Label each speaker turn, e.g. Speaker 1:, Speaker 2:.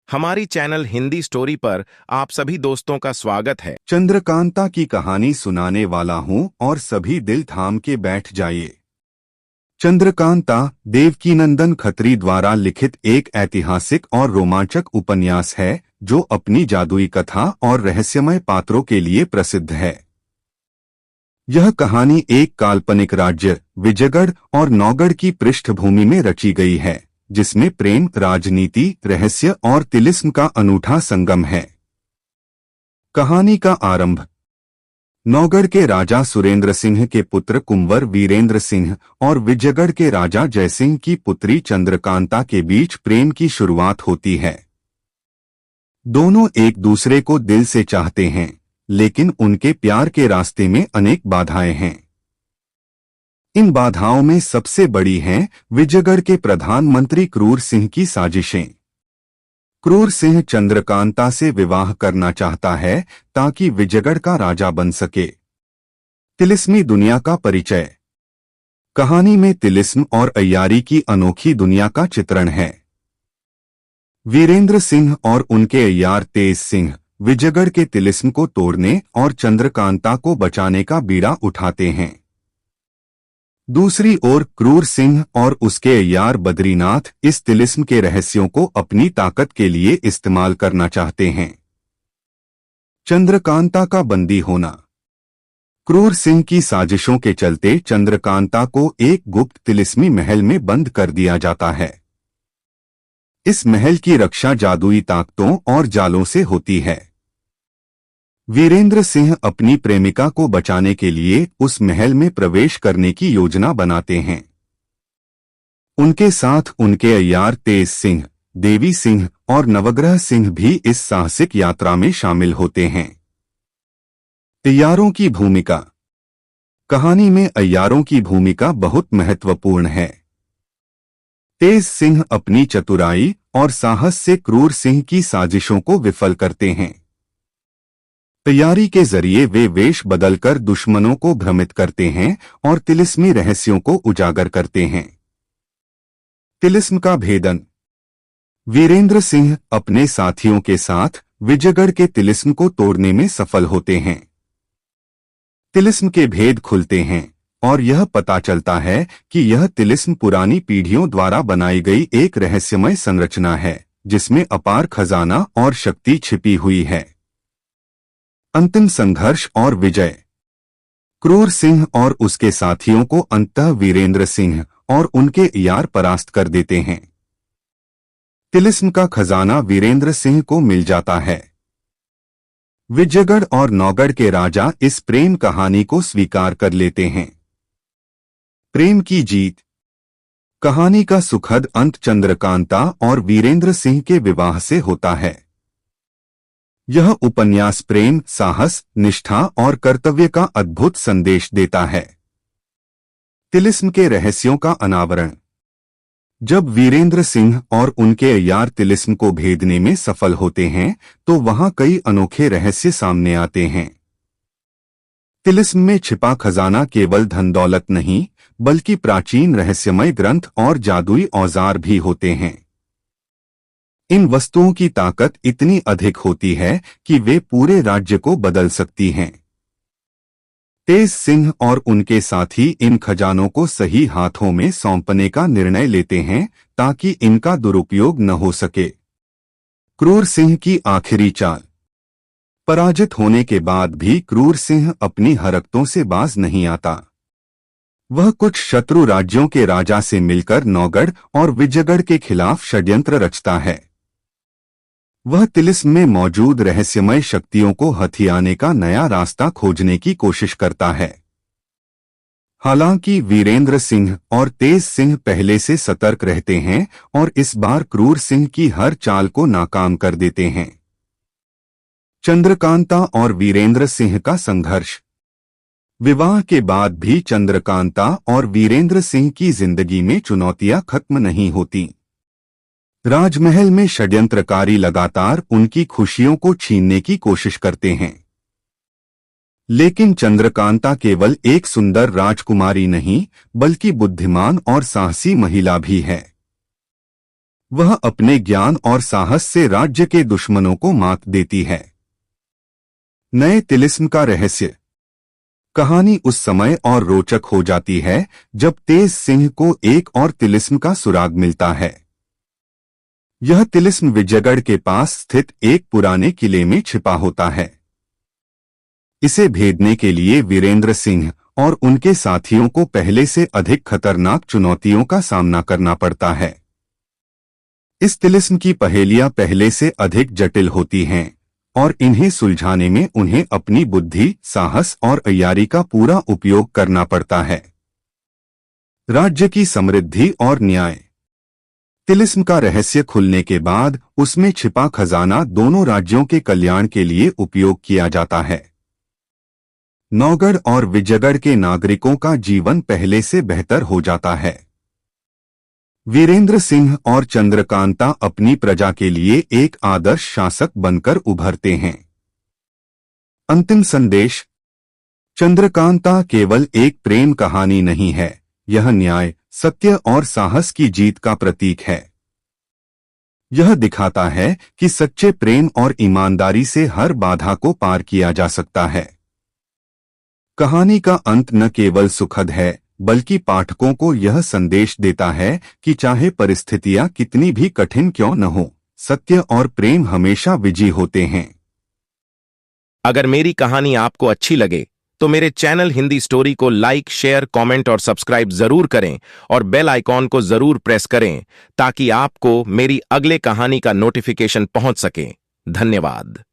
Speaker 1: हमारी channel Hindi story पर आप सभी दोस्तों का स्वागत है।
Speaker 2: चंद्रकांता की कहानी सुनाने वाला हूँ और सभी दिल थाम के बैठ जाइए। चंद्रकांता देवकीनंदन खत्री द्वारा लिखित एक ऐतिहासिक और रोमांचक उपन्यास है जो अपनी जादुई कथा और रहस्यमय पात्रों के लिए प्रसिद्ध है। यह कहानी एक काल्पनिक राज्य विजयगढ़ और नौगढ़ की पृष्ठभूमि में रची गई है, जिसमें प्रेम, राजनीति, रहस्य और तिलिस्म का अनूठा संगम है। कहानी का आरंभ नौगढ़ के राजा सुरेंद्र सिंह के पुत्र कुंवर वीरेंद्र सिंह और विजयगढ़ के राजा जयसिंह की पुत्री चंद्रकांता के बीच प्रेम की शुरुआत होती है। दोनों एक दूसरे को दिल से चाहते हैं, लेकिन उनके प्यार के रास्ते में अनेक बाधाएं हैं। इन बाधाओं में सबसे बड़ी हैं विजयगढ़ के प्रधानमंत्री क्रूर सिंह की साजिशें। क्रूर सिंह चंद्रकांता से विवाह करना चाहता है ताकि विजयगढ़ का राजा बन सके। तिलिस्मी दुनिया का परिचय। कहानी में तिलिस्म और अय्यारी की अनोखी दुनिया का चित्रण है। वीरेंद्र सिंह और उनके अय्यार तेज सिंह विजयगढ़ के तिलिस्म को तोड़ने और चंद्रकांता को बचाने का बीड़ा उठाते हैं। दूसरी ओर क्रूर सिंह और उसके अय्यार बद्रीनाथ इस तिलिस्म के रहस्यों को अपनी ताकत के लिए इस्तेमाल करना चाहते हैं। चंद्रकांता का बंदी होना। क्रूर सिंह की साजिशों के चलते चंद्रकांता को एक गुप्त तिलिस्मी महल में बंद कर दिया जाता है। इस महल की रक्षा जादुई ताकतों और जालों से होती है। वीरेंद्र सिंह अपनी प्रेमिका को बचाने के लिए उस महल में प्रवेश करने की योजना बनाते हैं। उनके साथ उनके अय्यार तेज सिंह, देवी सिंह और नवग्रह सिंह भी इस साहसिक यात्रा में शामिल होते हैं। अय्यारों की भूमिका। कहानी में अय्यारों की भूमिका बहुत महत्वपूर्ण है। तेज सिंह अपनी चतुराई और साहस से क्रूर सिंह की साजिशों को विफल करते हैं। तैयारी के जरिए वे वेश बदलकर दुश्मनों को भ्रमित करते हैं और तिलिस्मी रहस्यों को उजागर करते हैं। तिलिस्म का भेदन। वीरेंद्र सिंह अपने साथियों के साथ विजयगढ़ के तिलिस्म को तोड़ने में सफल होते हैं। तिलिस्म के भेद खुलते हैं और यह पता चलता है कि यह तिलिस्म पुरानी पीढ़ियों द्वारा बनाई गई एक रहस्यमय संरचना है, जिसमें अपार खजाना और शक्ति छिपी हुई है। अंतिम संघर्ष और विजय। क्रूर सिंह और उसके साथियों को अंततः वीरेंद्र सिंह और उनके अय्यार परास्त कर देते हैं। तिलिस्म का खजाना वीरेंद्र सिंह को मिल जाता है। विजयगढ़ और नौगढ़ के राजा इस प्रेम कहानी को स्वीकार कर लेते हैं। प्रेम की जीत। कहानी का सुखद अंत चंद्रकांता और वीरेंद्र सिंह के विवाह से होता है। यह उपन्यास प्रेम, साहस, निष्ठा और कर्तव्य का अद्भुत संदेश देता है। तिलिस्म के रहस्यों का अनावरण। जब वीरेंद्र सिंह और उनके अय्यार तिलिस्म को भेदने में सफल होते हैं तो वहां कई अनोखे रहस्य सामने आते हैं। तिलिस्म में छिपा खजाना केवल धन दौलत नहीं, बल्कि प्राचीन रहस्यमय ग्रंथ और जादुई औजार भी होते हैं। इन वस्तुओं की ताकत इतनी अधिक होती है कि वे पूरे राज्य को बदल सकती हैं। तेज सिंह और उनके साथी इन खजानों को सही हाथों में सौंपने का निर्णय लेते हैं ताकि इनका दुरुपयोग न हो सके। क्रूर सिंह की आखिरी चाल। पराजित होने के बाद भी क्रूर सिंह अपनी हरकतों से बाज नहीं आता। वह कुछ शत्रु राज्यों के राजा से मिलकर नौगढ़ और विजयगढ़ के खिलाफ षड्यंत्र रचता है। वह तिलिस्म में मौजूद रहस्यमय शक्तियों को हथियाने का नया रास्ता खोजने की कोशिश करता है। हालांकि वीरेंद्र सिंह और तेज सिंह पहले से सतर्क रहते हैं और इस बार क्रूर सिंह की हर चाल को नाकाम कर देते हैं। चंद्रकांता और वीरेंद्र सिंह का संघर्ष। विवाह के बाद भी चंद्रकांता और वीरेंद्र सिंह की जिंदगी में चुनौतियां खत्म नहीं होती। राजमहल में षड्यंत्रकारी लगातार उनकी खुशियों को छीनने की कोशिश करते हैं। लेकिन चंद्रकांता केवल एक सुंदर राजकुमारी नहीं, बल्कि बुद्धिमान और साहसी महिला भी है। वह अपने ज्ञान और साहस से राज्य के दुश्मनों को मात देती है। नए तिलिस्म का रहस्य। कहानी उस समय और रोचक हो जाती है जब तेज सिंह को एक और तिलिस्म का सुराग मिलता है। यह तिलिस्म विजयगढ़ के पास स्थित एक पुराने किले में छिपा होता है। इसे भेदने के लिए वीरेंद्र सिंह और उनके साथियों को पहले से अधिक खतरनाक चुनौतियों का सामना करना पड़ता है। इस तिलिस्म की पहेलियां पहले से अधिक जटिल होती हैं और इन्हें सुलझाने में उन्हें अपनी बुद्धि, साहस और अय्यारी का पूरा उपयोग करना पड़ता है। राज्य की समृद्धि और न्याय। तिलिस्म का रहस्य खुलने के बाद उसमें छिपा खजाना दोनों राज्यों के कल्याण के लिए उपयोग किया जाता है। नौगढ़ और विजयगढ़ के नागरिकों का जीवन पहले से बेहतर हो जाता है। वीरेंद्र सिंह और चंद्रकांता अपनी प्रजा के लिए एक आदर्श शासक बनकर उभरते हैं। अंतिम संदेश। चंद्रकांता केवल एक प्रेम कहानी नहीं है, यह न्याय, सत्य और साहस की जीत का प्रतीक है। यह दिखाता है कि सच्चे प्रेम और ईमानदारी से हर बाधा को पार किया जा सकता है। कहानी का अंत न केवल सुखद है बल्कि पाठकों को यह संदेश देता है कि चाहे परिस्थितियां कितनी भी कठिन क्यों न हो, सत्य और प्रेम हमेशा विजयी होते हैं।
Speaker 1: अगर मेरी कहानी आपको अच्छी लगे तो मेरे चैनल हिंदी स्टोरी को लाइक, शेयर, कमेंट और सब्सक्राइब जरूर करें और बेल आइकॉन को जरूर प्रेस करें ताकि आपको मेरी अगले कहानी का नोटिफिकेशन पहुंच सके। धन्यवाद।